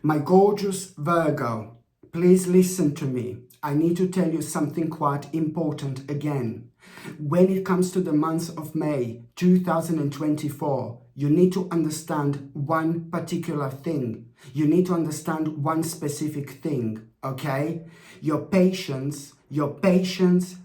My gorgeous Virgo, please listen to me. I need to tell you something quite important again. When it comes to the month of May 2024, you need to understand one particular thing. You need to understand one specific thing, okay? Your patience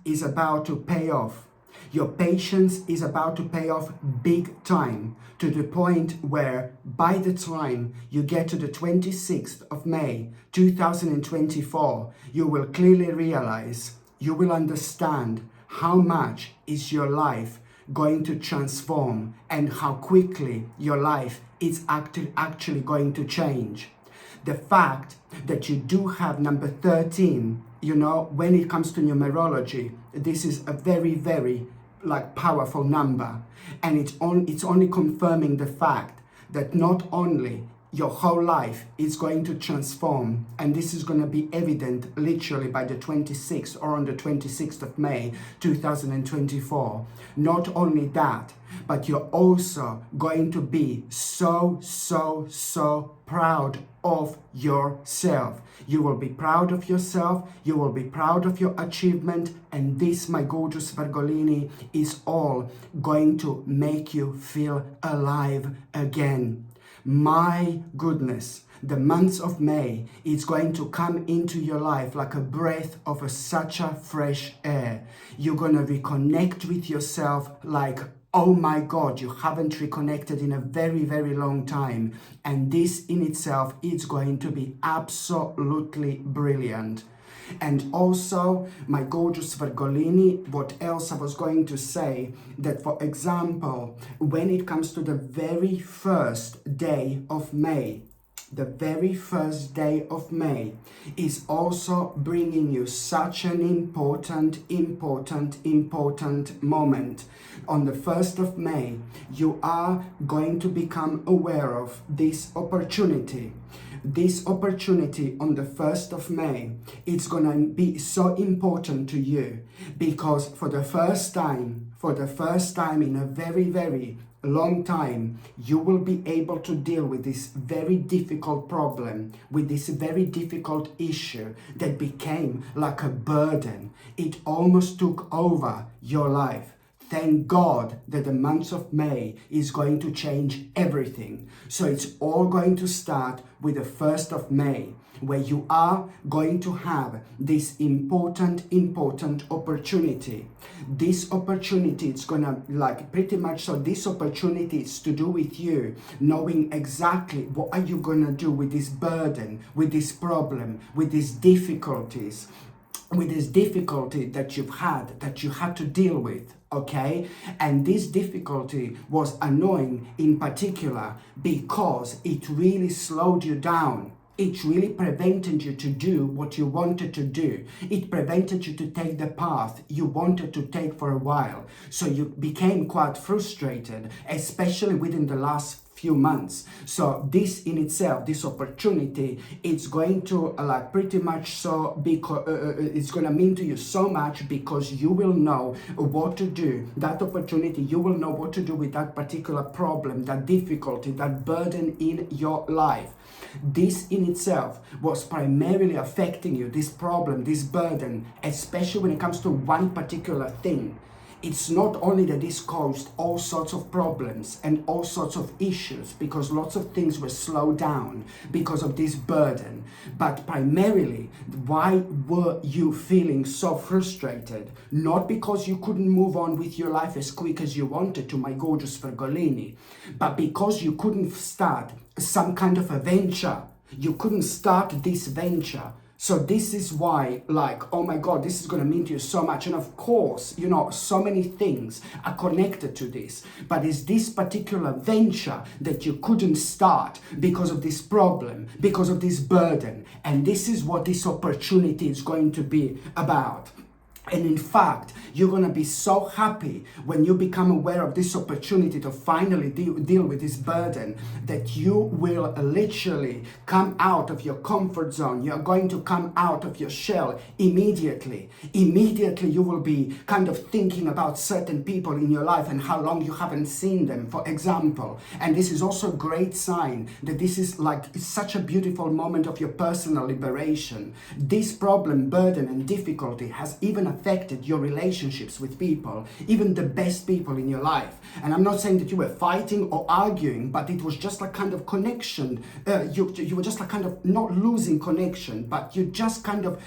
is about to pay off. Your patience is about to pay off big time, to the point where by the time you get to the 26th of May 2024, you will clearly realize, you will understand how much is your life going to transform and how quickly your life is actually going to change. The fact that you do have number 13, when it comes to numerology, this is a very, very powerful number, and it's only confirming the fact that not only your whole life is going to transform, and this is going to be evident literally by the 26th or on the 26th of May 2024. Not only that, but you're also going to be so proud of yourself. You will be proud of yourself, you will be proud of your achievement, and this, my gorgeous Virgolini, is all going to make you feel alive again. My goodness, the month of May is going to come into your life like a breath of such a fresh air. You're going to reconnect with yourself like, oh my God, you haven't reconnected in a very, very long time. And this in itself is going to be absolutely brilliant. And also, my gorgeous Virgolini, what else I was going to say, that for example, when it comes to the very first day of May, the very first day of May is also bringing you such an important moment. On the 1st of May, you are going to become aware of this opportunity. This opportunity on the 1st of May, it's going to be so important to you because for the first time in a very, very long time, you will be able to deal with this very difficult problem, with this very difficult issue that became like a burden. It almost took over your life. Thank God that the month of May is going to change everything. So it's all going to start with the 1st of May, where you are going to have this important opportunity. This opportunity, it's gonna this opportunity is to do with you knowing exactly what are you gonna do with this burden, with this problem, with these difficulties, with this difficulty that you had to deal with. Okay, and this difficulty was annoying in particular because it really slowed you down. It really prevented you to do what you wanted to do. It prevented you to take the path you wanted to take for a while. So you became quite frustrated, especially within the last few months. So this in itself, this opportunity, it's going to pretty much so because it's going to mean to you so much because you will know what to do. That opportunity, you will know what to do with that particular problem, that difficulty, that burden in your life. This in itself was primarily affecting you, this problem, this burden, especially when it comes to one particular thing. It's not only that this caused all sorts of problems and all sorts of issues because lots of things were slowed down because of this burden, but primarily, why were you feeling so frustrated? Not because you couldn't move on with your life as quick as you wanted to, my gorgeous Virgolini, but because you couldn't start some kind of a venture. You couldn't start this venture. So this is why, oh my God, this is going to mean to you so much. And of course, so many things are connected to this. But it's this particular venture that you couldn't start because of this problem, because of this burden. And this is what this opportunity is going to be about. And in fact, you're going to be so happy when you become aware of this opportunity to finally deal with this burden, that you will literally come out of your comfort zone. You're going to come out of your shell immediately. Immediately, you will be kind of thinking about certain people in your life and how long you haven't seen them, for example. And this is also a great sign that this is like such a beautiful moment of your personal liberation. This problem, burden, and difficulty has even affected your relationships with people, even the best people in your life. And I'm not saying that you were fighting or arguing, but it was just a kind of connection. You were just like kind of not losing connection, but you just kind of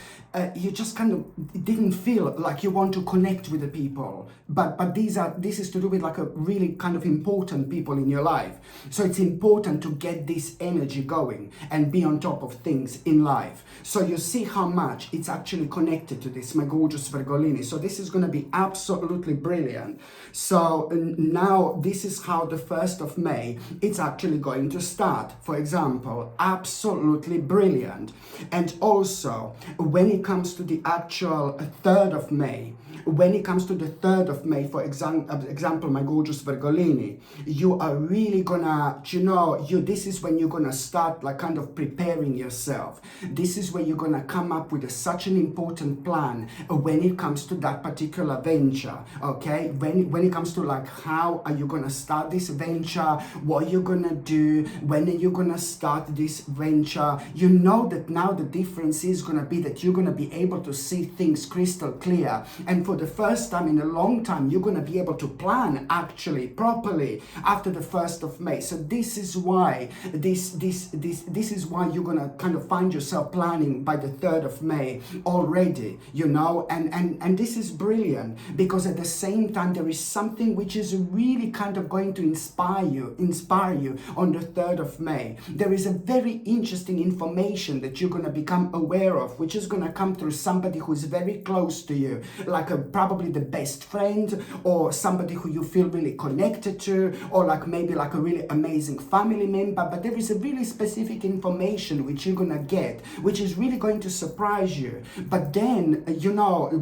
didn't feel like you want to connect with the people. But this is to do with like a really kind of important people in your life. So it's important to get this energy going and be on top of things in life. So you see how much it's actually connected to this, my gorgeous Virgolini. So this is going to be absolutely brilliant. So now this is how the 1st of May, it's actually going to start. For example, absolutely brilliant. And also, when it comes to the actual 3rd of May, when it comes to the 3rd of May, for example, my gorgeous Virgolini, you are really gonna, this is when you're gonna start like kind of preparing yourself. This is where you're gonna come up with such an important plan when it comes to that particular venture, okay? When it comes to like, how are you gonna start this venture? What are you gonna do? When are you gonna start this venture? You know that now the difference is gonna be that you're gonna be able to see things crystal clear. And for the first time in a long time, you're going to be able to plan actually properly after the 1st of May. So this is why this is why you're going to kind of find yourself planning by the 3rd of May already, and this is brilliant, because at the same time there is something which is really kind of going to inspire you on the 3rd of May. There is a very interesting information that you're going to become aware of, which is going to come through somebody who is very close to you, like probably the best friend, or somebody who you feel really connected to, or like maybe like a really amazing family member. But there is a really specific information which you're gonna get, which is really going to surprise you. But then,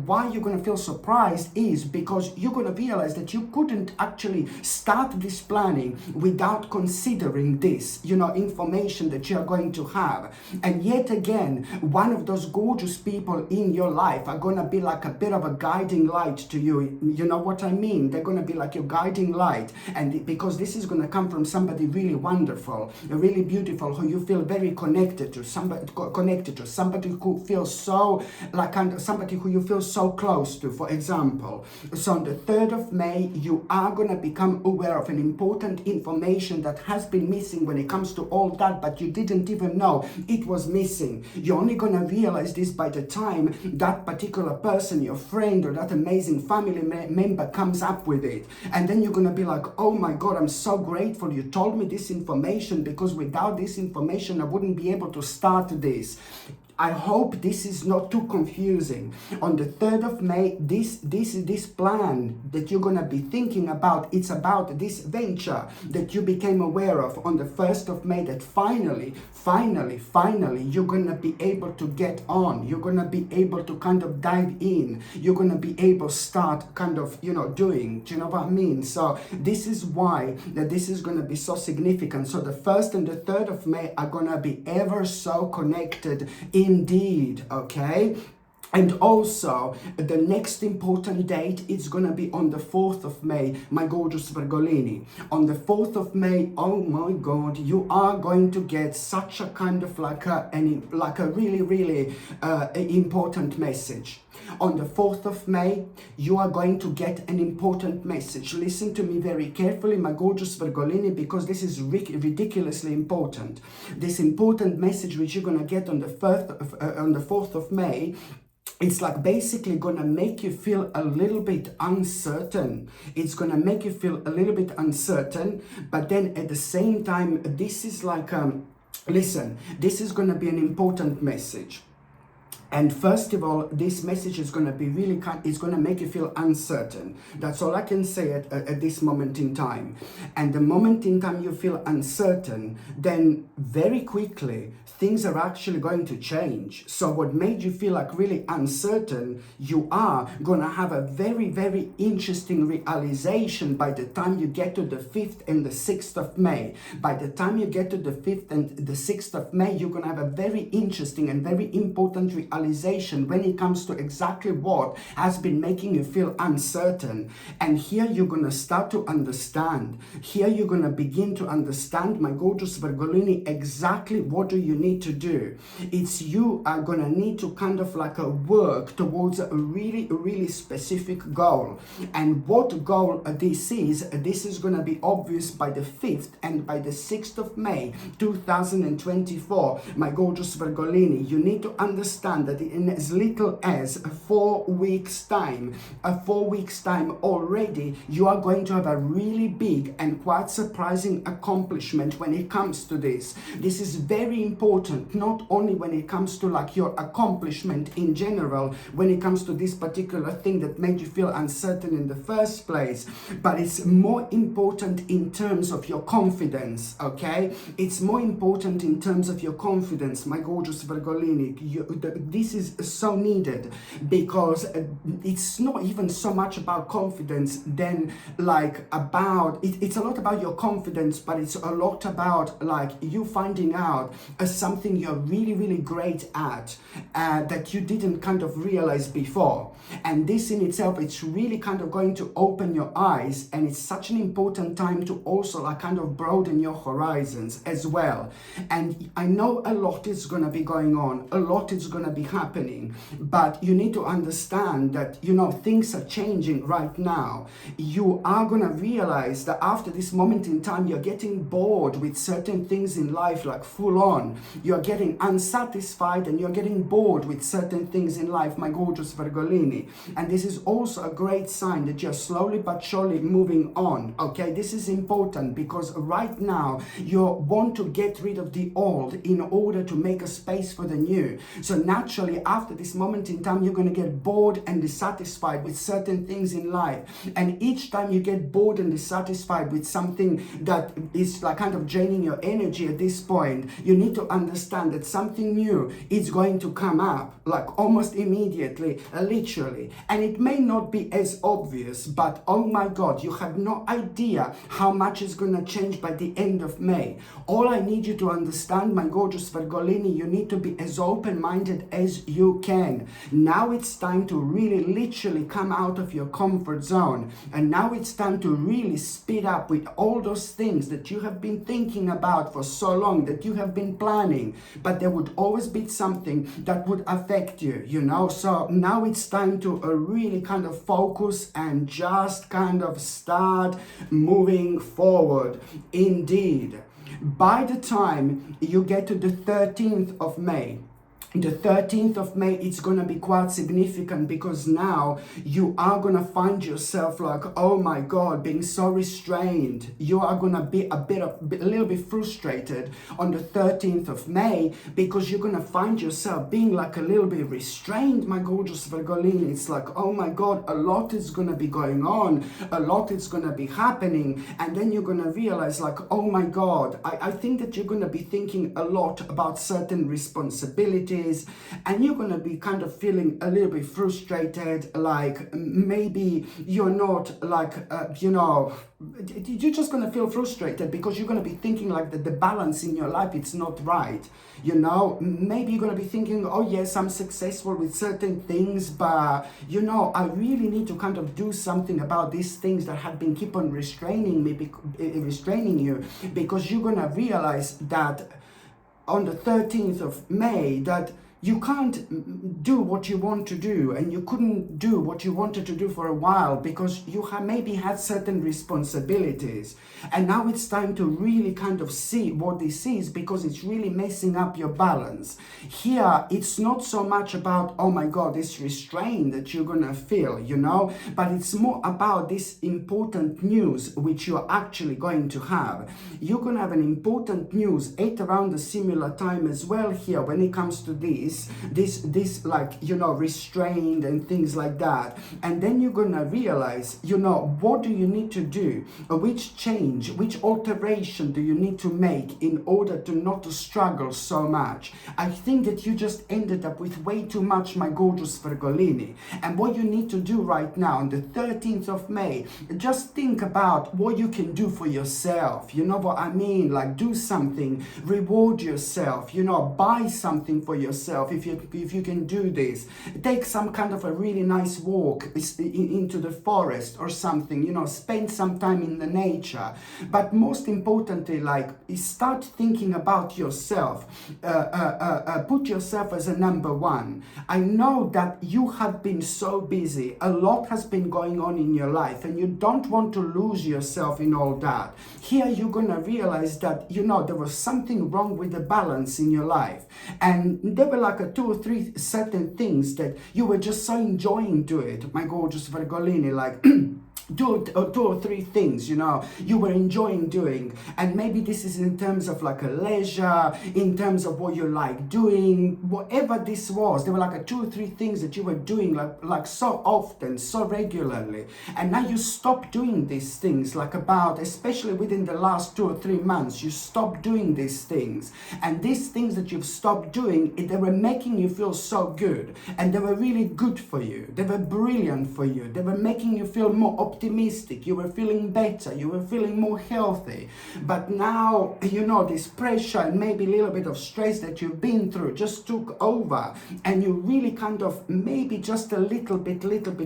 why you're gonna feel surprised is because you're gonna realize that you couldn't actually start this planning without considering this, information that you're going to have. And yet again, one of those gorgeous people in your life are gonna be like a bit of a guiding light to you. You know what I mean? They're going to be like your guiding light. And because this is going to come from somebody really wonderful, really beautiful, who you feel very connected to, somebody who feels so like, somebody who you feel so close to, for example. So on the 3rd of May, you are going to become aware of an important information that has been missing when it comes to all that, but you didn't even know it was missing. You're only going to realize this by the time that particular person, your friend, or that amazing family member comes up with it. And then you're going to be like, oh my God, I'm so grateful you told me this information, because without this information, I wouldn't be able to start this. I hope this is not too confusing. On the 3rd of May, this plan that you're going to be thinking about, it's about this venture that you became aware of on the 1st of May, that finally, you're going to be able to get on. You're going to be able to kind of dive in. You're going to be able to start kind of, doing. Do you know what I mean? So this is why that this is going to be so significant. So the 1st and the 3rd of May are going to be ever so connected indeed, okay? And also, the next important date is going to be on the 4th of May, my gorgeous Virgolini. On the 4th of May, oh my God, you are going to get such a kind of like a really, really important message. On the 4th of May, you are going to get an important message. Listen to me very carefully, my gorgeous Virgolini, because this is ridiculously important. This important message which you're going to get on the 4th of May, it's like basically gonna make you feel a little bit uncertain. It's gonna make you feel a little bit uncertain, but then at the same time, this is like, listen, this is gonna be an important message. And first of all, this message is going to be really it's going to make you feel uncertain. That's all I can say at this moment in time. And the moment in time you feel uncertain, then very quickly things are actually going to change. So what made you feel like really uncertain, you are going to have a very, very interesting realization by the time you get to the 5th and the 6th of May. By the time you get to the 5th and the 6th of May, you're going to have a very interesting and very important realization when it comes to exactly what has been making you feel uncertain. And here you're going to start to understand. Here you're going to begin to understand, my gorgeous Virgolini, exactly what do you need to do. It's you are going to need to kind of like work towards a really, really specific goal. And what goal this is going to be obvious by the 5th and by the 6th of May 2024. My gorgeous Virgolini, you need to understand that in as little as 4 weeks time, already, you are going to have a really big and quite surprising accomplishment when it comes to this. This is very important, not only when it comes to like your accomplishment in general, when it comes to this particular thing that made you feel uncertain in the first place, but it's more important in terms of your confidence, okay? It's more important in terms of your confidence, my gorgeous Virgolini. This is so needed, because it's not even so much about confidence than like about it's a lot about your confidence, but it's a lot about like you finding out something you're really, really great at that you didn't kind of realize before. And this in itself, it's really kind of going to open your eyes, and it's such an important time to also like kind of broaden your horizons as well. And I know a lot is going to be going on, a lot is going to be happening, but you need to understand that, you know, things are changing right now. You are going to realize that after this moment in time, you're getting bored with certain things in life, like full on. You're getting unsatisfied and you're getting bored with certain things in life, my gorgeous Virgolini. And this is also a great sign that you're slowly but surely moving on, okay? This is important because right now you want to get rid of the old in order to make a space for the new. So naturally, after this moment in time, you're going to get bored and dissatisfied with certain things in life. And each time you get bored and dissatisfied with something that is like kind of draining your energy at this point, you need to understand that something new is going to come up like almost immediately, literally. And it may not be as obvious, but oh my God, you have no idea how much is going to change by the end of May. All I need you to understand, my gorgeous Virgolini, you need to be as open-minded as you can. Now it's time to really literally come out of your comfort zone. And now it's time to really speed up with all those things that you have been thinking about for so long, that you have been planning, but there would always be something that would affect you, you know? So now it's time to really kind of focus and just kind of start moving forward. Indeed, by the time you get to the 13th of May, the 13th of May, it's going to be quite significant, because now you are going to find yourself like, oh my God, being so restrained. You are going to be a little bit frustrated on the 13th of May, because you're going to find yourself being like a little bit restrained, my gorgeous Virgolini. It's like, oh my God, a lot is going to be going on. A lot is going to be happening. And then you're going to realize like, oh my God, I think that you're going to be thinking a lot about certain responsibilities, and you're going to be kind of feeling a little bit frustrated, like maybe you're not like, you're just going to feel frustrated because you're going to be thinking like that the balance in your life, it's not right. You know, maybe you're going to be thinking, oh yes, I'm successful with certain things, but you know, I really need to kind of do something about these things that have been keep on restraining me, restraining you, because you're going to realize that on the 13th of May that you can't do what you want to do, and you couldn't do what you wanted to do for a while because you have maybe had certain responsibilities. And now it's time to really kind of see what this is, because it's really messing up your balance. Here, it's not so much about, oh my God, this restraint that you're gonna feel, you know, but it's more about this important news which you're actually going to have. You're gonna have an important news at around a similar time as well here when it comes to this. this like, you know, restrained and things like that. And then you're gonna realize, you know, what do you need to do, or which change, which alteration do you need to make in order to not to struggle so much. I think that you just ended up with way too much, my gorgeous Virgolini. And what you need to do right now on the 13th of May, just think about what you can do for yourself. You know what I mean? Like, do something, reward yourself, you know, buy something for yourself if you can do this. Take some kind of a really nice walk into the forest or something, you know, spend some time in the nature. But most importantly, like, start thinking about yourself. Put yourself as a number one. I know that you have been so busy, a lot has been going on in your life, and you don't want to lose yourself in all that. Here you're gonna realize that, you know, there was something wrong with the balance in your life, and there were like a 2 or 3 certain things that you were just so enjoying to it, my gorgeous Virgolini, like two or three things, you know, you were enjoying doing. And maybe this is in terms of like a leisure, in terms of what you like doing, whatever this was. There were like a 2 or 3 things that you were doing like so often, so regularly. And now you stop doing these things, like about, especially within the last 2 or 3 months, you stop doing these things. And these things that you've stopped doing, they were making you feel so good. And they were really good for you. They were brilliant for you. They were making you feel more optimistic, you were feeling better, you were feeling more healthy. But now, you know, this pressure and maybe a little bit of stress that you've been through just took over, and you really kind of maybe just a little bit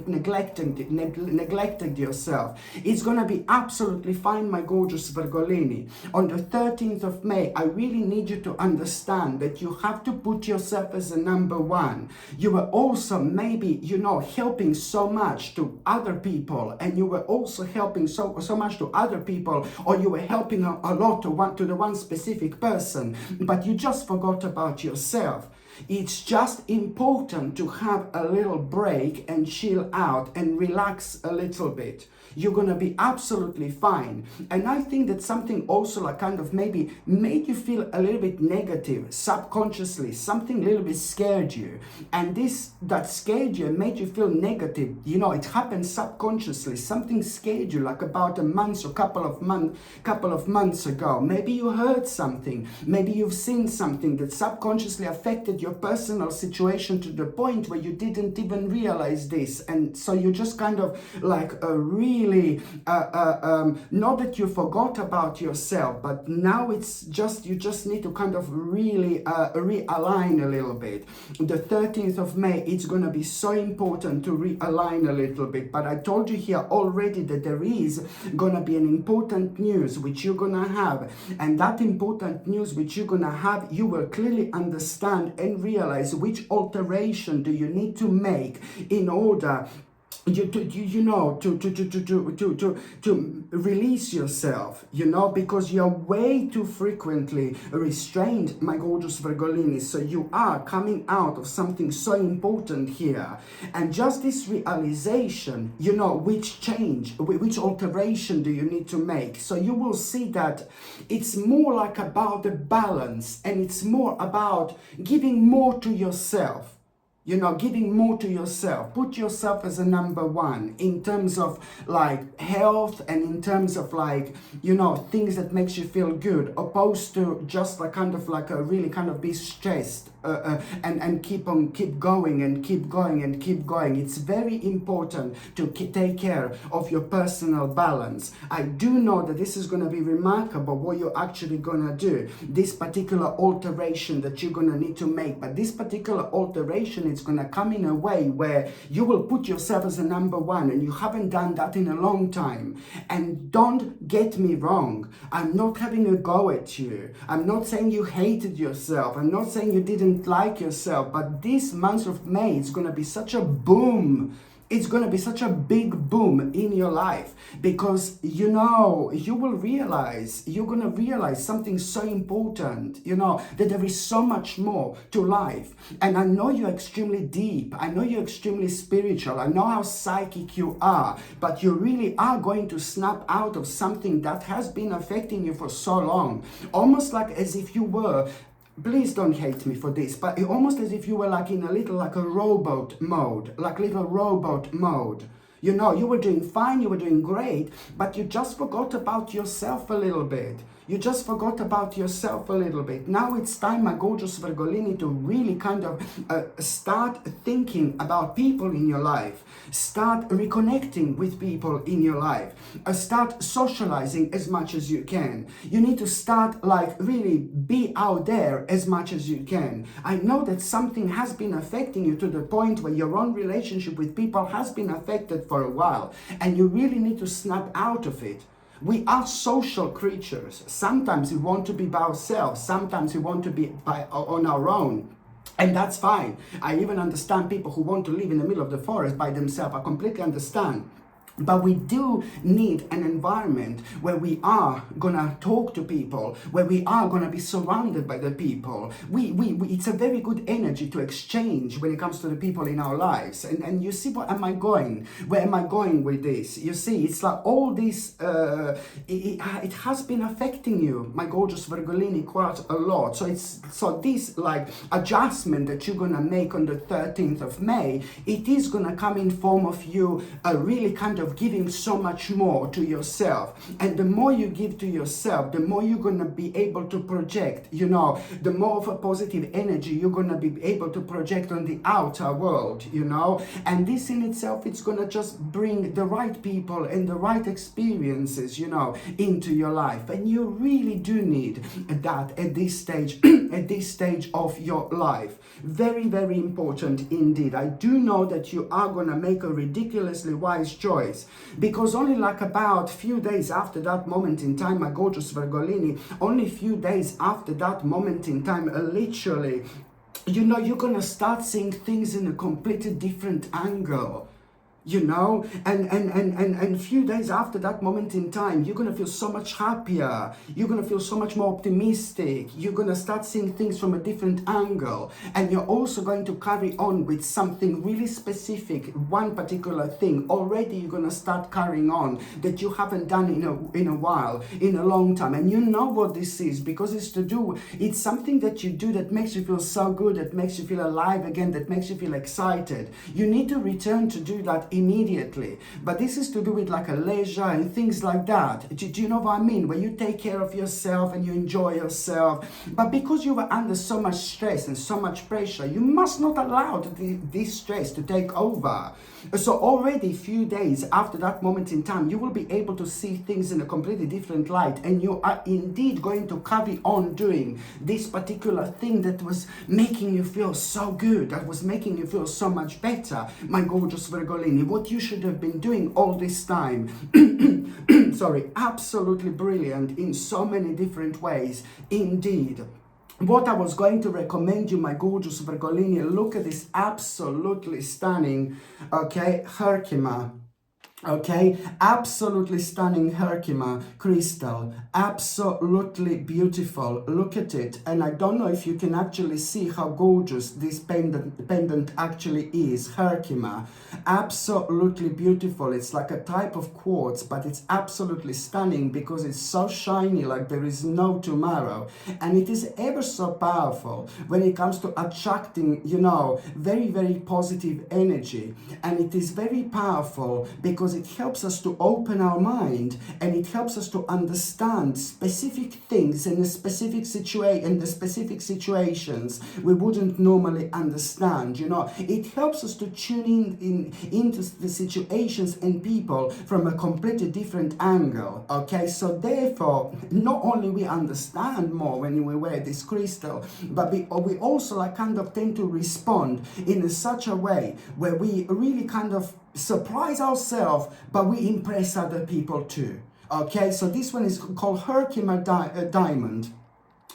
neglected yourself. It's gonna be absolutely fine, my gorgeous Virgolini. On the 13th of May, I really need you to understand that you have to put yourself as a number one. You were also maybe, you know, helping so much to other people, and you were also helping so much to other people, or you were helping a lot to the one specific person, but you just forgot about yourself. It's just important to have a little break and chill out and relax a little bit. You're gonna be absolutely fine. And I think that something also like kind of maybe made you feel a little bit negative subconsciously, something a little bit scared you, and that scared you and made you feel negative, you know, it happened subconsciously. Something scared you like about a month or couple of months ago. Maybe you heard something, maybe you've seen something that subconsciously affected your personal situation to the point where you didn't even realize this. And so you just kind of like really not that you forgot about yourself, but now it's just, you just need to kind of really realign a little bit. The 13th of May, it's going to be so important to realign a little bit. But I told you here already that there is going to be an important news which you're going to have, and that important news which you're going to have, you will clearly understand and realize which alteration do you need to make in order to release yourself, you know, because you're way too frequently restrained, my gorgeous Virgolini. So you are coming out of something so important here, and just this realization, you know, which change, which alteration do you need to make. So you will see that it's more like about the balance, and it's more about giving more to yourself. You know, giving more to yourself. Put yourself as a number one in terms of like health, and in terms of like, you know, things that makes you feel good, opposed to just like kind of like a really kind of be stressed and keep going. It's very important to take care of your personal balance. I do know that this is going to be remarkable what you're actually going to do, this particular alteration that you're going to need to make. But this particular alteration, it's going to come in a way where you will put yourself as a number one, and you haven't done that in a long time. And don't get me wrong, I'm not having a go at you. I'm not saying you hated yourself. I'm not saying you didn't like yourself. But this month of May, it's going to be such a boom. It's going to be such a big boom in your life, because, you know, you're going to realize something so important, you know, that there is so much more to life. And I know you're extremely deep. I know you're extremely spiritual. I know how psychic you are, but you really are going to snap out of something that has been affecting you for so long, almost like as if you were please don't hate me for this, but it almost as if you were like in a little like a robot mode, like little robot mode. You know, you were doing fine, you were doing great, but you just forgot about yourself a little bit. You just forgot about yourself a little bit. Now it's time, my gorgeous Virgolini, to really kind of start thinking about people in your life. Start reconnecting with people in your life. Start socializing as much as you can. You need to start like really be out there as much as you can. I know that something has been affecting you to the point where your own relationship with people has been affected for a while, and you really need to snap out of it. We are social creatures. Sometimes we want to be by ourselves. Sometimes we want to be on our own. And that's fine. I even understand people who want to live in the middle of the forest by themselves. I completely understand. But we do need an environment where we are gonna talk to people, where we are gonna be surrounded by the people. It's a very good energy to exchange when it comes to the people in our lives. And you see, what am I going? Where am I going with this? You see, it's like all this, it has been affecting you, my gorgeous Virgolini, quite a lot. So this like adjustment that you're gonna make on the 13th of May, it is gonna come in form of you really kind of giving so much more to yourself. And the more you give to yourself, the more you're going to be able to project, you know, the more of a positive energy you're going to be able to project on the outer world, you know. And this in itself, it's going to just bring the right people and the right experiences, you know, into your life. And you really do need that at this stage, at this stage of your life. Very, very important indeed. I do know that you are going to make a ridiculously wise choice, because only like about few days after that moment in time, my gorgeous Virgolini, only few days after that moment in time, literally, you know, you're going to start seeing things in a completely different angle. You know, and few days after that moment in time, you're gonna feel so much happier. You're gonna feel so much more optimistic. You're gonna start seeing things from a different angle, and you're also going to carry on with something really specific, one particular thing. Already you're gonna start carrying on that you haven't done in a while, in a long time, and you know what this is, because it's something that you do that makes you feel so good, that makes you feel alive again, that makes you feel excited. You need to return to do that immediately, but this is to do with like a leisure and things like that. Do you know what I mean? Where you take care of yourself and you enjoy yourself, but because you were under so much stress and so much pressure, you must not allow this stress to take over. So already few days after that moment in time, you will be able to see things in a completely different light, and you are indeed going to carry on doing this particular thing that was making you feel so good, that was making you feel so much better, my gorgeous Virgolini. What you should have been doing all this time. Sorry, absolutely brilliant in so many different ways indeed. What I was going to recommend you, my gorgeous Virgolini, look at this absolutely stunning, okay, Herkimer. Okay, absolutely stunning Herkimer crystal, absolutely beautiful. Look at it, and I don't know if you can actually see how gorgeous this pendant actually is. Herkimer, absolutely beautiful. It's like a type of quartz, but it's absolutely stunning because it's so shiny, like there is no tomorrow, and it is ever so powerful when it comes to attracting, you know, very, very positive energy. And it is very powerful because it helps us to open our mind, and it helps us to understand specific things in a specific situations we wouldn't normally understand. You know, it helps us to tune into the situations and people from a completely different angle. Okay, so therefore, not only we understand more when we wear this crystal, but we also like kind of tend to respond in such a way where we really kind of surprise ourselves, but we impress other people too. Okay, so this one is called Herkimer diamond.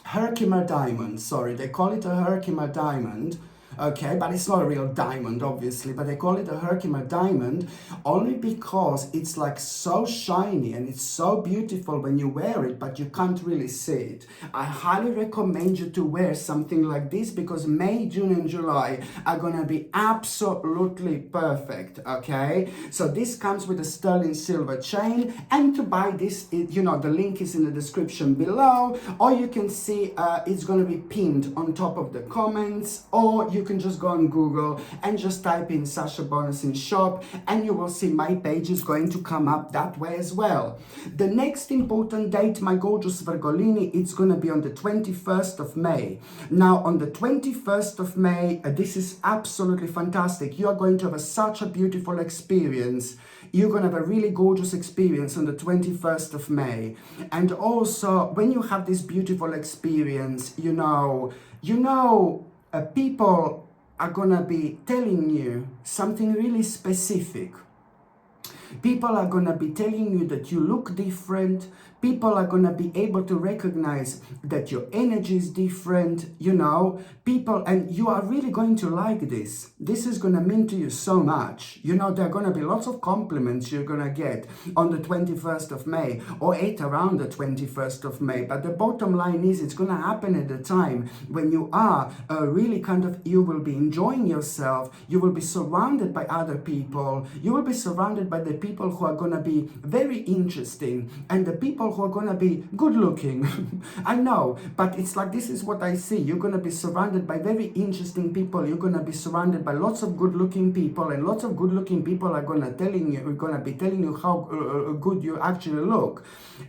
Herkimer diamond, sorry, they call it a Herkimer diamond. okay? But it's not a real diamond, obviously, but they call it a Herkimer diamond only because it's like so shiny and it's so beautiful when you wear it, but you can't really see it. I highly recommend you to wear something like this because May, June and July are gonna be absolutely perfect, okay? So this comes with a sterling silver chain, and to buy this, you know, the link is in the description below, or you can see it's gonna be pinned on top of the comments, or you can just go on Google and just type in Sasha Bonasin shop and you will see my page is going to come up that way as well. The next important date, my gorgeous Virgolini, it's going to be on the 21st of May. Now on the 21st of May, this is absolutely fantastic. You are going to have such a beautiful experience. You're going to have a really gorgeous experience on the 21st of May. And also when you have this beautiful experience, people are gonna be telling you something really specific. People are gonna be telling you that you look different. People are gonna be able to recognize that your energy is different, people, and you are really going to like this. This is gonna mean to you so much. There are gonna be lots of compliments you're gonna get on the 21st of May or around the 21st of May. But the bottom line is it's gonna happen at the time when you are really you will be enjoying yourself. You will be surrounded by other people. You will be surrounded by the people who are gonna be very interesting and the people who are gonna be good looking. I know, but it's like, this is what I see. You're gonna be surrounded by very interesting people. You're gonna be surrounded by lots of good looking people, and lots of good looking people are gonna be telling you how good you actually look.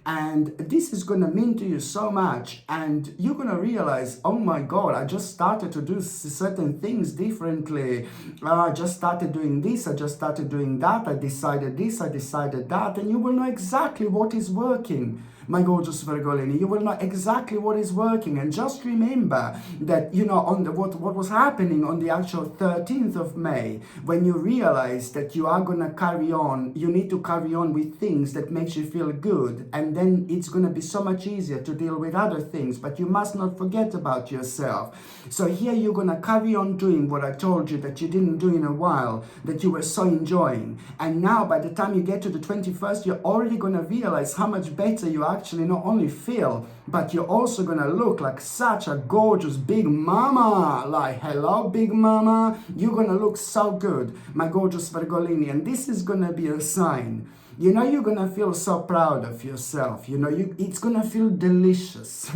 And this is gonna mean to you so much, and you're gonna realize, oh my God, I just started to do certain things differently. I just started doing this, I just started doing that, I decided this, I decided that, and you will know exactly what is working. My gorgeous Virgolini, you will know exactly what is working. And just remember that, on what was happening on the actual 13th of May, when you realize that you are going to carry on, you need to carry on with things that makes you feel good. And then it's going to be so much easier to deal with other things, but you must not forget about yourself. So here you're going to carry on doing what I told you that you didn't do in a while, that you were so enjoying. And now by the time you get to the 21st, you're already going to realize how much better you actually not only feel, but you're also gonna look like such a gorgeous big mama. Like, hello big mama, you're gonna look so good, my gorgeous Virgolini. And this is gonna be a sign, you're gonna feel so proud of yourself. It's gonna feel delicious.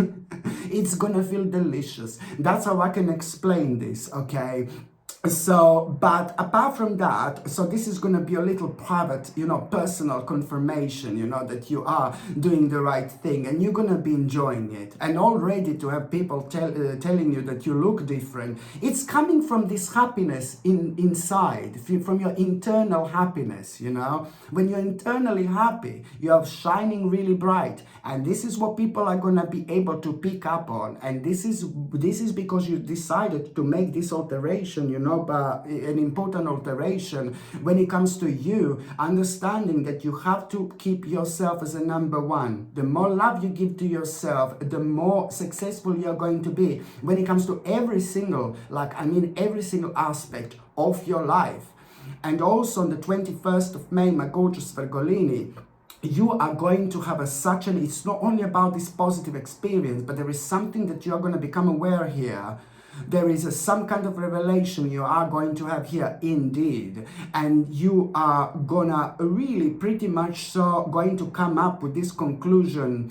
It's gonna feel delicious. That's how I can explain this, okay? So, but apart from that, so this is going to be a little private, personal confirmation, that you are doing the right thing and you're going to be enjoying it. And already to have people telling you that you look different, it's coming from this happiness inside, from your internal happiness, When you're internally happy, you are shining really bright. And this is what people are going to be able to pick up on. And this is because you decided to make this alteration, but an important alteration when it comes to you, understanding that you have to keep yourself as a number one. The more love you give to yourself, the more successful you're going to be when it comes to every single aspect of your life. And also on the 21st of May, my gorgeous Virgolini, you are going to have it's not only about this positive experience, but there is something that you are going to become aware here. There is some kind of revelation you are going to have here indeed, and you are gonna really pretty much so going to come up with this conclusion,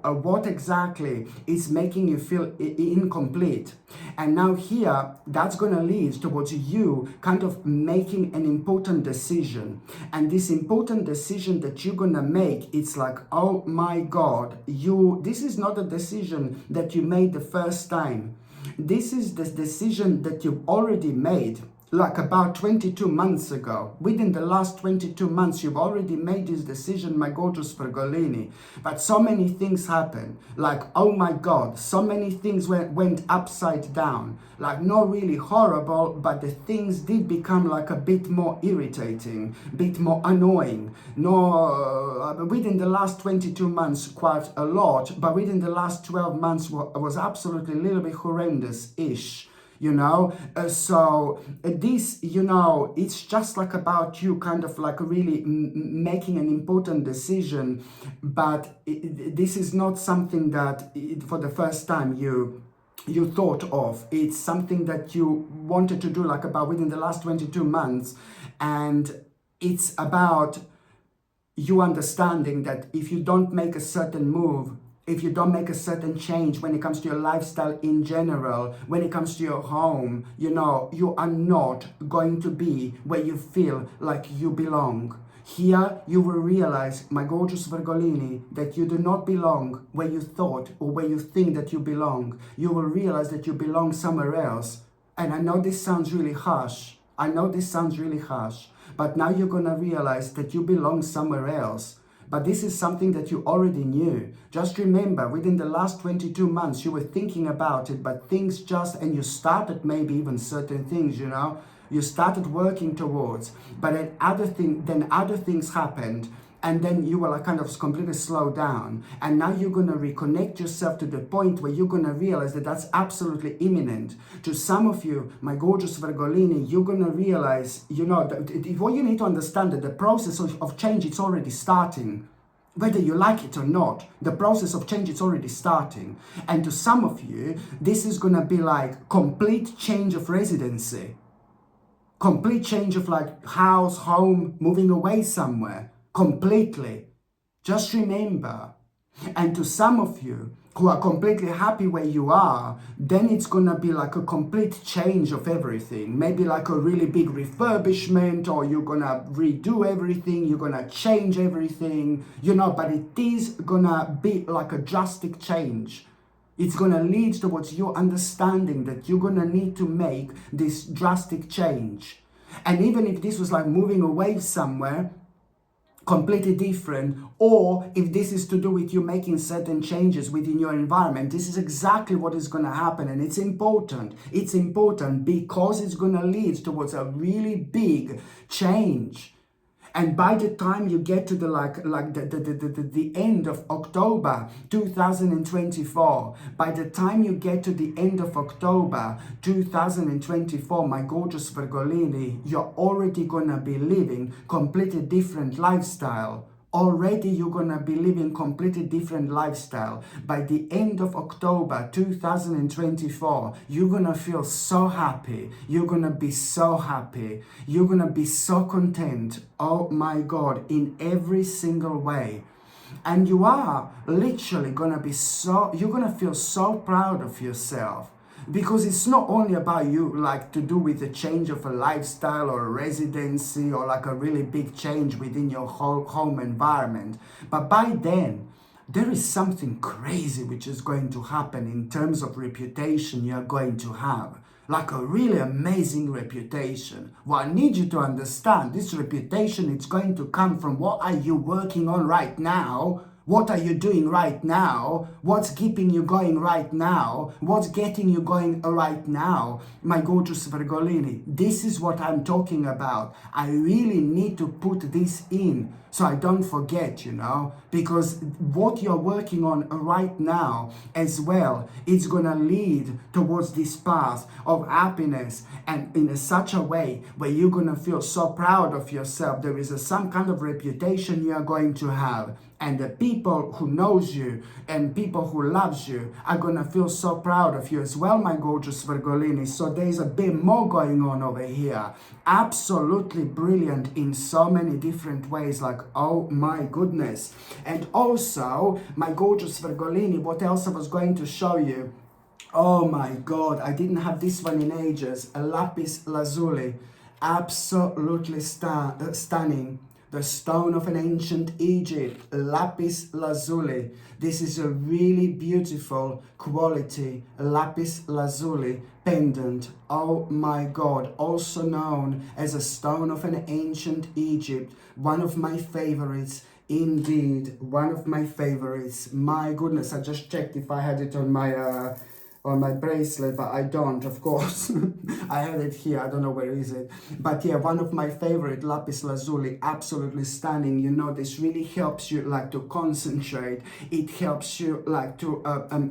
what exactly is making you feel incomplete. And now here, that's gonna lead towards you kind of making an important decision. And this important decision that you're gonna make, it's like, oh my God, this is not a decision that you made the first time. This is the decision that you've already made, like about 22 months ago. Within the last 22 months, you've already made this decision, my gorgeous Virgolini. But so many things happened. Like, oh my God, so many things went upside down. Like, not really horrible, but the things did become like a bit more irritating, a bit more annoying. Within the last 22 months, quite a lot, but within the last 12 months was absolutely a little bit horrendous-ish. you know. This, you know, it's just like about you kind of like really making an important decision, but this is not something that for the first time you thought of. It's something that you wanted to do like about within the last 22 months, and it's about you understanding that if you don't make a certain move, if you don't make a certain change when it comes to your lifestyle in general, when it comes to your home, you know, you are not going to be where you feel like you belong. Here you will realize, my gorgeous Virgolini, that you do not belong where you thought or where you think that you belong. You will realize that you belong somewhere else. And I know this sounds really harsh. I know this sounds really harsh. But now you're going to realize that you belong somewhere else. But this is something that you already knew. Just remember, within the last 22 months, you were thinking about it, but things just, and you started maybe even certain things, you know, you started working towards, but then other things happened, and then you will kind of completely slow down. And now you're going to reconnect yourself to the point where you're going to realize that that's absolutely imminent. To some of you, my gorgeous Virgolini, you're going to realize, you know, that what you need to understand that the process of change, it's already starting. Whether you like it or not, the process of change is already starting. And to some of you, this is going to be like complete change of residency. Complete change of like house, home, moving away somewhere. Completely. Just remember. And to some of you who are completely happy where you are, then it's gonna be like a complete change of everything. Maybe like a really big refurbishment, or you're gonna redo everything, you're gonna change everything, you know, but it is gonna be like a drastic change. It's gonna lead towards you understanding that you're gonna need to make this drastic change. And even if this was like moving away somewhere, completely different, or if this is to do with you making certain changes within your environment, this is exactly what is going to happen. And it's important because it's going to lead towards a really big change. And by the time you get to the end of October 2024, by the time you get to the end of October 2024, my gorgeous Virgolini, you're already gonna be living completely different lifestyle. Already you're gonna be living completely different lifestyle. By the end of October 2024, you're gonna feel so happy. You're gonna be so happy. You're gonna be so content. Oh my God, in every single way. And you are literally gonna be you're gonna feel so proud of yourself. Because it's not only about you, like to do with the change of a lifestyle or a residency or like a really big change within your whole home environment. But by then, there is something crazy which is going to happen in terms of reputation you're going to have. Like a really amazing reputation. What I need you to understand, this reputation, it's going to come from what are you working on right now. What are you doing right now? What's keeping you going right now? What's getting you going right now? My gorgeous Virgolini, this is what I'm talking about. I really need to put this in so I don't forget, you know, because what you're working on right now as well, it's gonna lead towards this path of happiness, and in such a way where you're gonna feel so proud of yourself. There is some kind of reputation you are going to have, and the people who knows you and people who loves you are gonna feel so proud of you as well, my gorgeous Virgolini. So there's a bit more going on over here. Absolutely brilliant in so many different ways, like oh my goodness. And also, my gorgeous Virgolini, what else I was going to show you? Oh my God, I didn't have this one in ages. A lapis lazuli, absolutely stunning. The stone of an ancient Egypt, lapis lazuli. This is a really beautiful quality lapis lazuli pendant. Oh my God, also known as a stone of an ancient Egypt. One of my favorites. Indeed, one of my favorites. My goodness, I just checked if I had it on my on my bracelet, but I don't, of course. I have it here, I don't know where is it. But yeah, one of my favorite, lapis lazuli, absolutely stunning. You know, this really helps you like to concentrate. It helps you like to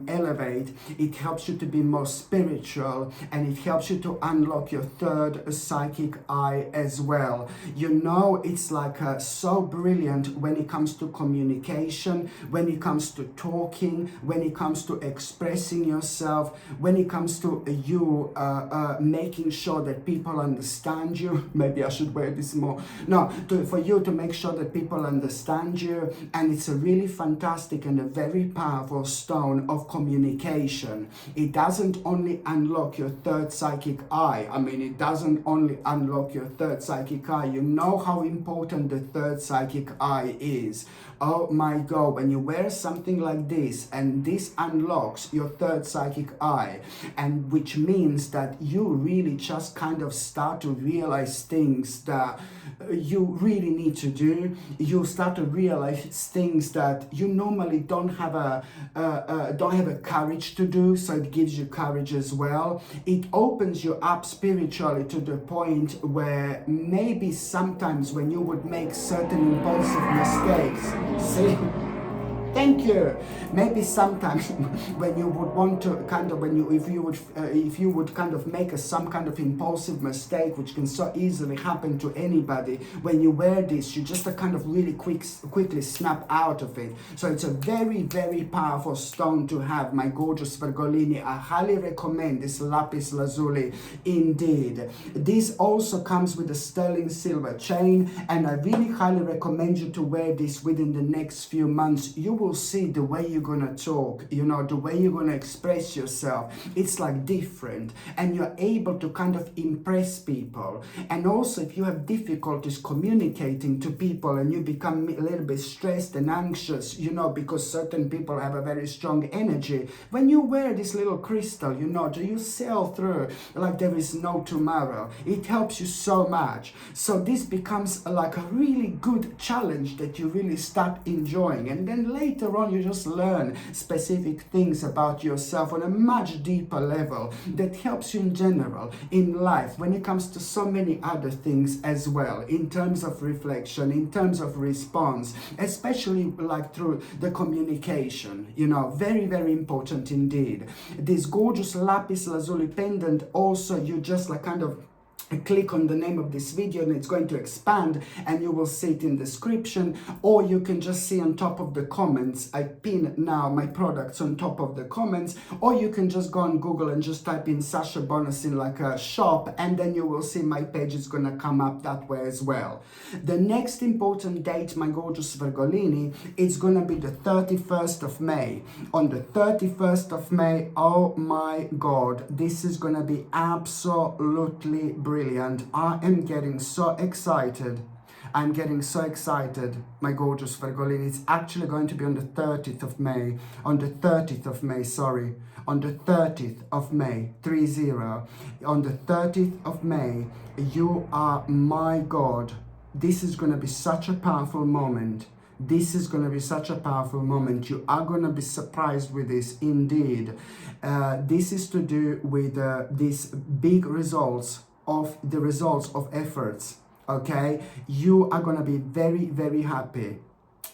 elevate. It helps you to be more spiritual, and it helps you to unlock your third psychic eye as well. You know, it's like so brilliant when it comes to communication, when it comes to talking, when it comes to expressing yourself, when it comes to you making sure that people understand you. Maybe I should wear this more. No, for you to make sure that people understand you. And it's a really fantastic and a very powerful stone of communication. It doesn't only unlock your third psychic eye. I mean, it doesn't only unlock your third psychic eye. You know how important the third psychic eye is. Oh my God, when you wear something like this, and this unlocks your third psychic eye, and which means that you really just kind of start to realize things that you really need to do. You start to realize things that you normally don't have a courage to do, so it gives you courage as well. It opens you up spiritually to the point where maybe sometimes when you would make certain impulsive mistakes, see, thank you. Maybe sometimes when you would want to kind of, if you would kind of make some kind of impulsive mistake, which can so easily happen to anybody, when you wear this, you just kind of really quickly snap out of it. So it's a very, very powerful stone to have, my gorgeous Virgolini. I highly recommend this lapis lazuli indeed. This also comes with a sterling silver chain, and I really highly recommend you to wear this within the next few months. You will see the way you're gonna talk, you know, the way you're gonna express yourself. It's like different, and you're able to kind of impress people. And also, if you have difficulties communicating to people and you become a little bit stressed and anxious, you know, because certain people have a very strong energy, when you wear this little crystal, you know, you sail through like there is no tomorrow. It helps you so much. So this becomes like a really good challenge that you really start enjoying, and then later on you just learn specific things about yourself on a much deeper level that helps you in general in life when it comes to so many other things as well, in terms of reflection, in terms of response, especially like through the communication, you know, very, very important indeed. This gorgeous lapis lazuli pendant also, you just like kind of click on the name of this video and it's going to expand, and you will see it in the description, or you can just see on top of the comments. I pin now my products on top of the comments, or you can just go on Google and just type in Sasha Bonus in like a shop, and then you will see my page is gonna come up that way as well. The next important date, my gorgeous Virgolini, is gonna be the 31st of May. On the 31st of May, oh my God, this is gonna be absolutely brilliant. I am getting so excited. I'm getting so excited, my gorgeous Virgolini. It's actually going to be on the 30th of May. On the 30th of May, sorry. On the 30th of May, 30. On the 30th of May, you are, my God. This is going to be such a powerful moment. This is going to be such a powerful moment. You are going to be surprised with this indeed. This is to do with these big results of efforts. Okay, you are gonna be very, very happy.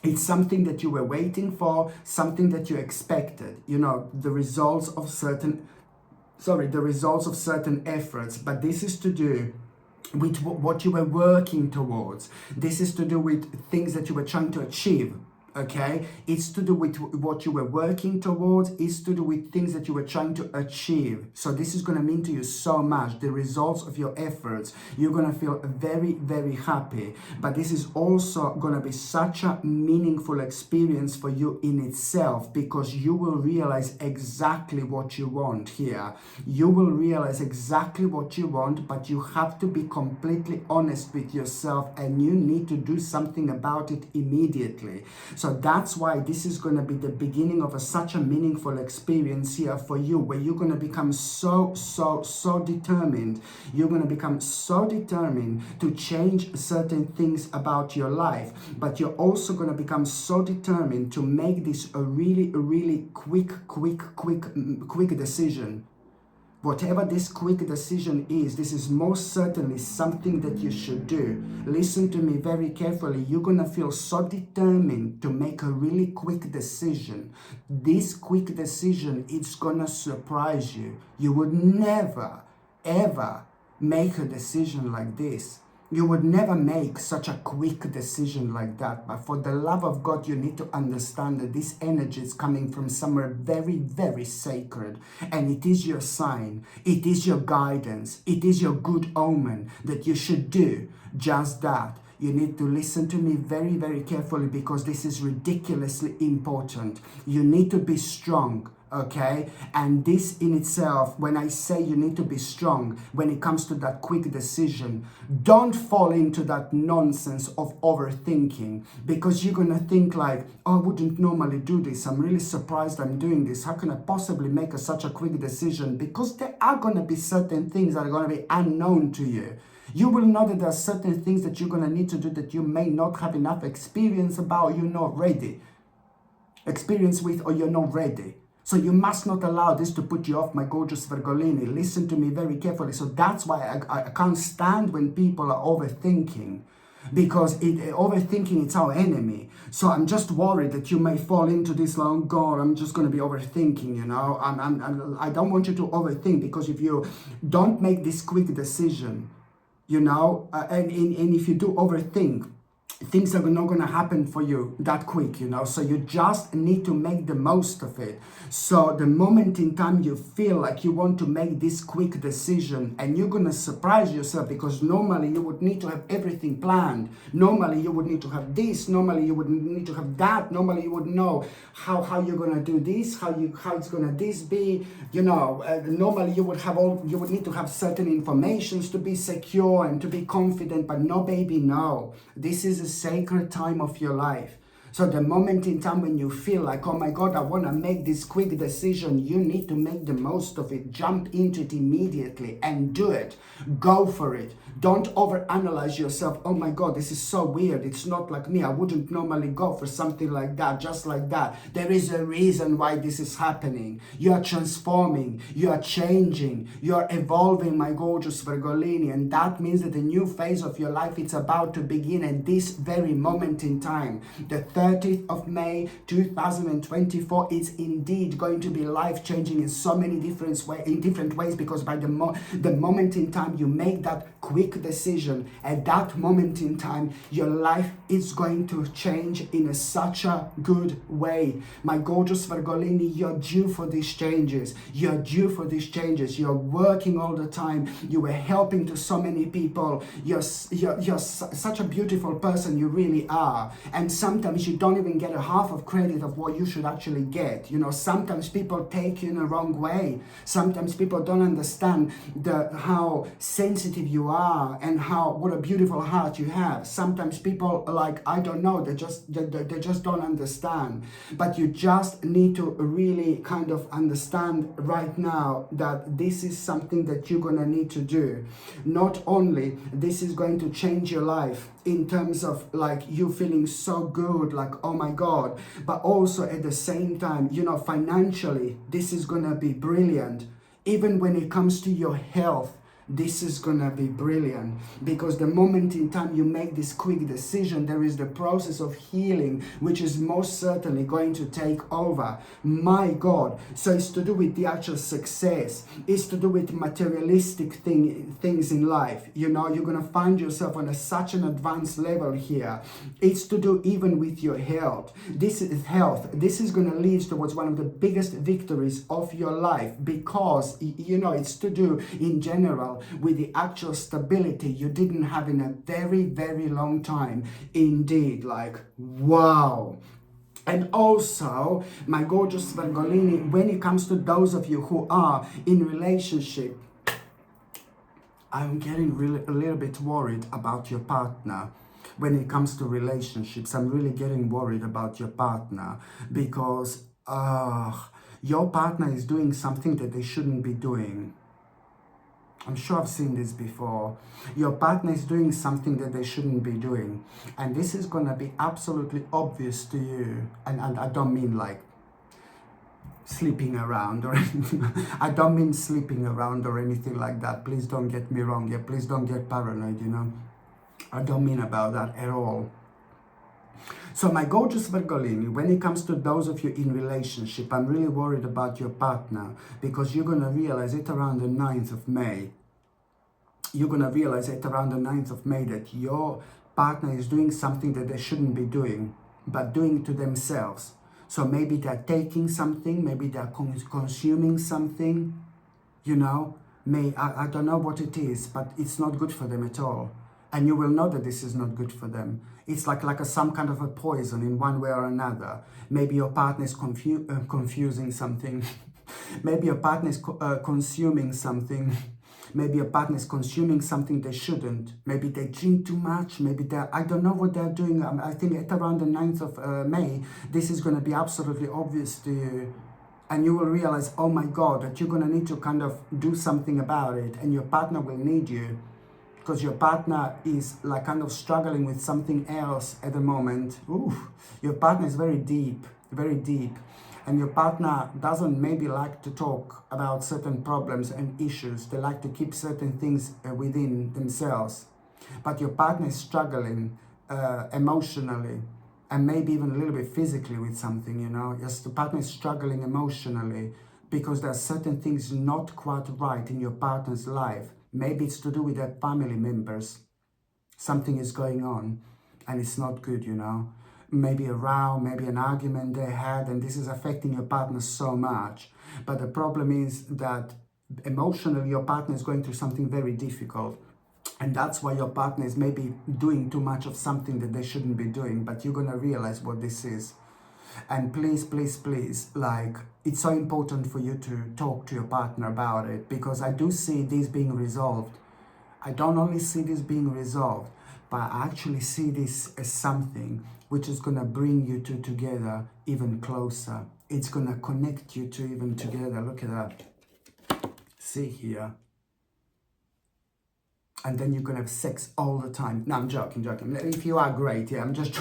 It's something that you were waiting for, something that you expected, you know, the results of certain efforts. But this is to do with what you were working towards. This is to do with things that you were trying to achieve. Okay, it's to do with what you were working towards. It's to do with things that you were trying to achieve. So this is going to mean to you so much, the results of your efforts. You're going to feel very, very happy. But this is also going to be such a meaningful experience for you in itself, because you will realize exactly what you want here. You will realize exactly what you want, but you have to be completely honest with yourself, and you need to do something about it immediately. So So that's why this is going to be the beginning of such a meaningful experience here for you, where you're going to become so determined. You're going to become so determined to change certain things about your life, but you're also going to become so determined to make this a really quick decision. Whatever this quick decision is, this is most certainly something that you should do. Listen to me very carefully. You're going to feel so determined to make a really quick decision. This quick decision, it's going to surprise you. You would never, ever make a decision like this. You would never make such a quick decision like that. But for the love of God, you need to understand that this energy is coming from somewhere very sacred. And it is your sign. It is your guidance. It is your good omen that you should do just that. You need to listen to me very carefully, because this is ridiculously important. You need to be strong. Okay, and this in itself, when I say you need to be strong when it comes to that quick decision, don't fall into that nonsense of overthinking, because you're gonna think like, oh, I wouldn't normally do this, I'm really surprised I'm doing this, how can I possibly make such a quick decision? Because there are gonna be certain things that are gonna be unknown to you. You will know that there are certain things that you're gonna need to do that you may not have enough experience about, you're not ready experience with, or you're not ready. So you must not allow this to put you off, my gorgeous Virgolini. Listen to me very carefully. So that's why I can't stand when people are overthinking, because overthinking, it's our enemy. So I'm just worried that you may fall into this, oh God, I'm just going to be overthinking, you know. I don't want you to overthink, because if you don't make this quick decision, you know, and if you do overthink, things are not going to happen for you that quick, you know. So you just need to make the most of it. So the moment in time you feel like you want to make this quick decision, and you're going to surprise yourself, because normally you would need to have everything planned. Normally you would need to have this. Normally you would need to have that. Normally you would know how you're going to do this, how it's going to this be, you know. Normally you would need to have certain informations to be secure and to be confident. But no, baby, no. This is a sacred time of your life. So the moment in time when you feel like, oh my God, I want to make this quick decision, you need to make the most of it. Jump into it immediately and do it. Go for it. Don't overanalyze yourself. Oh my God, this is so weird. It's not like me. I wouldn't normally go for something like that, just like that. There is a reason why this is happening. You are transforming. You are changing. You are evolving, my gorgeous Virgolini. And that means that the new phase of your life, it's about to begin at this very moment in time. The 30th of May 2024 is indeed going to be life-changing in so many different ways, because by the moment in time you make that quick decision, at that moment in time your life is going to change in such a good way. My gorgeous Virgolini, you're due for these changes. You're due for these changes. You're working all the time. You were helping to so many people. You're such a beautiful person. You really are. And sometimes you don't even get a half of credit of what you should actually get. You know, sometimes people take you in a wrong way. Sometimes people don't understand how sensitive you are and what a beautiful heart you have. Sometimes people are like, I don't know, they just don't understand. But you just need to really kind of understand right now that this is something that you're gonna need to do. Not only this is going to change your life in terms of like you feeling so good, like, oh my God, but also at the same time, you know, financially, this is gonna be brilliant. Even when it comes to your health, this is gonna be brilliant, because the moment in time you make this quick decision, there is the process of healing, which is most certainly going to take over. My God. So it's to do with the actual success. It's to do with materialistic things in life. You know, you're gonna find yourself on such an advanced level here. It's to do even with your health. This is gonna lead towards one of the biggest victories of your life, because, you know, it's to do in general with the actual stability you didn't have in a very long time. Indeed, like, wow. And also, my gorgeous Virgolini, when it comes to those of you who are in relationship, I'm getting a little bit worried about your partner. when it comes to relationships. I'm really getting worried about your partner because your partner is doing something that they shouldn't be doing. I'm sure I've seen this before. Your partner is doing something that they shouldn't be doing. And this is going to be absolutely obvious to you. And I don't mean like sleeping around or anything. I don't mean sleeping around or anything like that. Please don't get me wrong. Yeah, please don't get paranoid, you know. I don't mean about that at all. So my gorgeous Virgolini, when it comes to those of you in relationship, I'm really worried about your partner because you're going to realize it around the 9th of May. You're going to realize it around the 9th of May that your partner is doing something that they shouldn't be doing, but doing to themselves. So maybe they're taking something, maybe they're consuming something, you know. I don't know what it is, but it's not good for them at all. And you will know that this is not good for them. It's like some kind of a poison in one way or another. Maybe your partner is confusing something. Maybe your partner is consuming something. Maybe your partner is consuming something they shouldn't. Maybe they drink too much. Maybe I don't know what they're doing. I think at around the 9th of May, this is going to be absolutely obvious to you. And you will realize, oh my God, that you're going to need to kind of do something about it. And your partner will need you. Because your partner is like kind of struggling with something else at the moment. Ooh, your partner is very deep, very deep. And your partner doesn't maybe like to talk about certain problems and issues. They like to keep certain things within themselves. But your partner is struggling emotionally and maybe even a little bit physically with something, you know. Yes, the partner is struggling emotionally because there are certain things not quite right in your partner's life. Maybe it's to do with their family members. Something is going on and it's not good, you know. Maybe a row, maybe an argument they had, and this is affecting your partner so much. But the problem is that emotionally your partner is going through something very difficult. And that's why your partner is maybe doing too much of something that they shouldn't be doing. But you're going to realize what this is. And please, please, please, like, it's so important for you to talk to your partner about it, because I do see this being resolved. I don't only see this being resolved, but I actually see this as something which is going to bring you two together even closer. It's going to connect you two even together. Look at that. See here. And then you're gonna have sex all the time. No, I'm joking. If you are, great, yeah. I'm just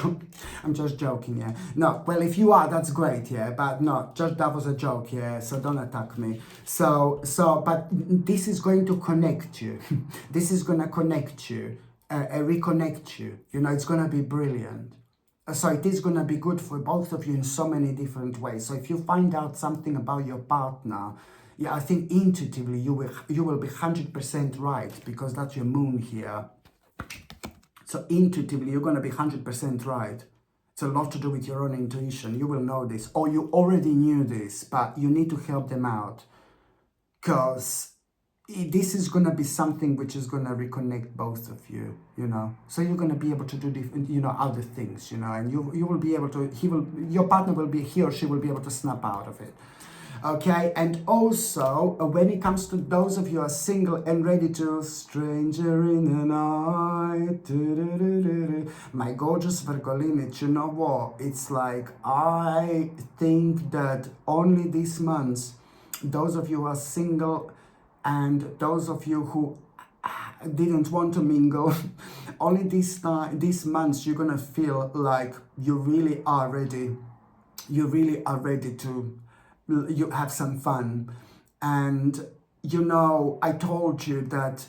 joking, yeah. No, well, if you are, that's great, yeah. But no, just that was a joke, yeah. So don't attack me. But this is going to connect you. This is gonna connect you, reconnect you. You know, it's gonna be brilliant. So it is gonna be good for both of you in so many different ways. So if you find out something about your partner, yeah, I think intuitively you will be 100% right, because that's your moon here. So intuitively you're going to be 100% right. It's a lot to do with your own intuition. You will know this, or you already knew this, but you need to help them out, because this is going to be something which is going to reconnect both of you, you know. So you're going to be able to do different, you know, other things, you know, and you will be able to, your partner will be, he or she will be able to snap out of it. Okay, and also when it comes to those of you who are single and ready to stranger in the night, my gorgeous Virgolini, you know what? It's like, I think that only this month, those of you who are single and those of you who didn't want to mingle, only this month you're gonna feel like you really are ready. You really are ready to you have some fun. And you know, I told you that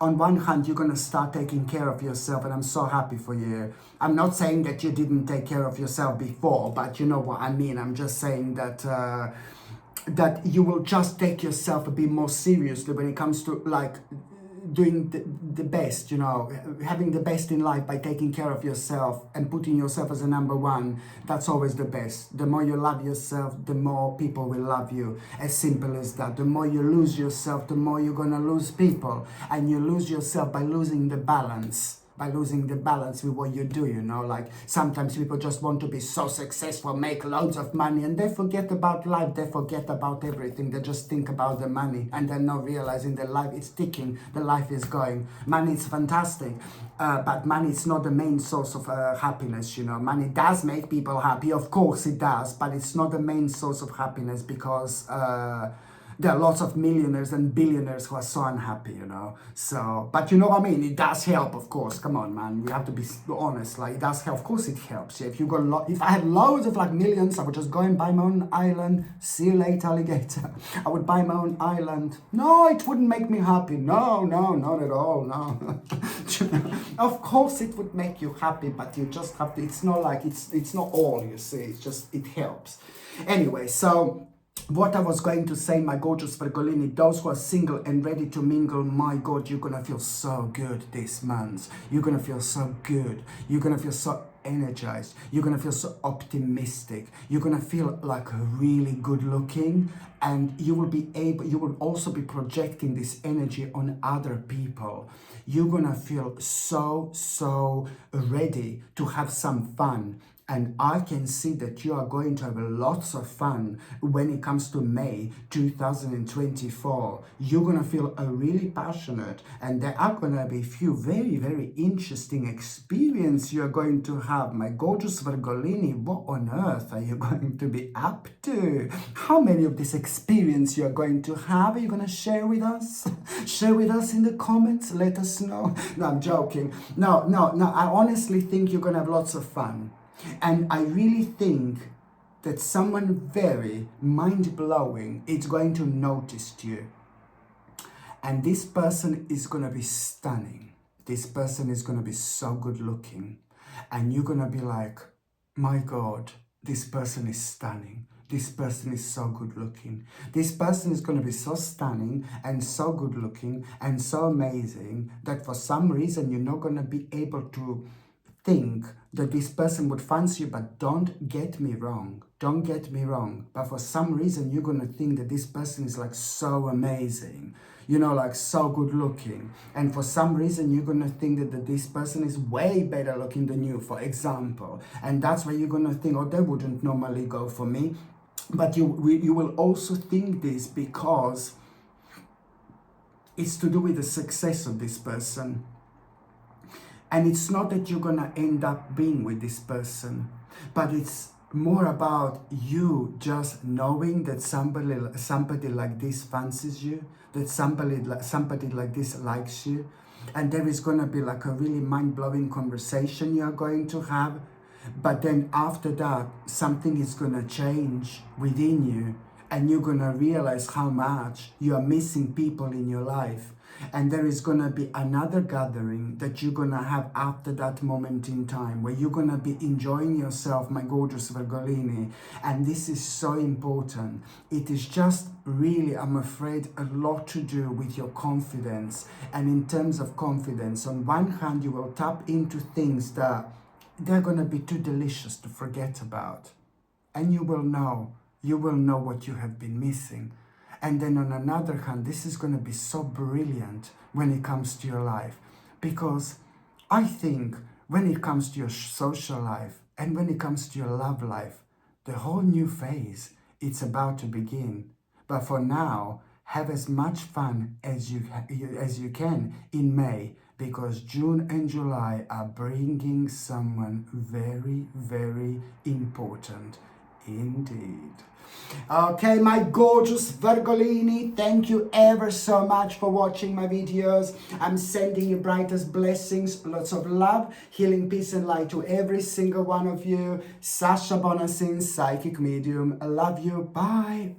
on one hand you're going to start taking care of yourself, and I'm so happy for you. I'm not saying that you didn't take care of yourself before, but you know what I mean. I'm just saying that that you will just take yourself a bit more seriously when it comes to like doing the best, you know, having the best in life by taking care of yourself and putting yourself as a number one. That's always the best. The more you love yourself, the more people will love you. As simple as that. The more you lose yourself, the more you're gonna lose people. And you lose yourself by losing the balance. by losing the balance with what you do, you know. Like sometimes people just want to be so successful, make loads of money, and they forget about life, they forget about everything, they just think about the money, and they're not realizing that life is ticking, the life is going. Money is fantastic, but money is not the main source of happiness, you know. Money does make people happy, of course it does, but it's not the main source of happiness, because there are lots of millionaires and billionaires who are so unhappy, you know. So, but you know what I mean? It does help, of course. Come on, man. We have to be honest. Like, it does help. Of course, it helps. Yeah, if you got if I had loads of like millions, I would just go and buy my own island. See you later, alligator. I would buy my own island. No, it wouldn't make me happy. No, not at all. No. Of course, it would make you happy, but you just have to. It's not like it's not all. You see, it's just it helps. Anyway, so. What I was going to say, my gorgeous Virgolini, those who are single and ready to mingle, my God, you're gonna feel so good this month. You're gonna feel so good. You're gonna feel so energized. You're gonna feel so optimistic. You're gonna feel like really good looking, and you will also be projecting this energy on other people. You're gonna feel so ready to have some fun. And I can see that you are going to have lots of fun when it comes to May 2024. You're going to feel really passionate, and there are going to be a few very interesting experiences you're going to have. My gorgeous Virgolini, what on earth are you going to be up to? How many of this experience you're going to have? Are you going to share with us? Share with us in the comments. Let us know. No, I'm joking. No, I honestly think you're going to have lots of fun. And I really think that someone very mind-blowing is going to notice you. And this person is going to be stunning. This person is going to be so good looking. And you're going to be like, my God, this person is stunning. This person is so good looking. This person is going to be so stunning and so good looking and so amazing that for some reason you're not going to be able to think that this person would fancy you. But don't get me wrong, but for some reason you're gonna think that this person is like so amazing, you know, like so good looking, and for some reason you're gonna think that this person is way better looking than you, for example, and that's why you're gonna think, oh, they wouldn't normally go for me. But you will also think this because it's to do with the success of this person. And it's not that you're gonna end up being with this person, but it's more about you just knowing that somebody like this fancies you, that somebody like this likes you, and there is gonna be like a really mind-blowing conversation you're going to have. But then after that, something is gonna change within you, and you're gonna realize how much you are missing people in your life. And there is going to be another gathering that you're going to have after that moment in time, where you're going to be enjoying yourself, my gorgeous Virgolini. And this is so important. It is just really, I'm afraid, a lot to do with your confidence. And in terms of confidence, on one hand, you will tap into things that they're going to be too delicious to forget about. And you will know what you have been missing. And then on another hand, this is going to be so brilliant when it comes to your life. Because I think when it comes to your social life and when it comes to your love life, the whole new phase, it's about to begin. But for now, have as much fun as you can in May, because June and July are bringing someone very important indeed. Okay, my gorgeous Virgolini, thank you ever so much for watching my videos. I'm sending you brightest blessings, lots of love, healing, peace and light to every single one of you. Sasha Bonasin, Psychic Medium. I love you. Bye.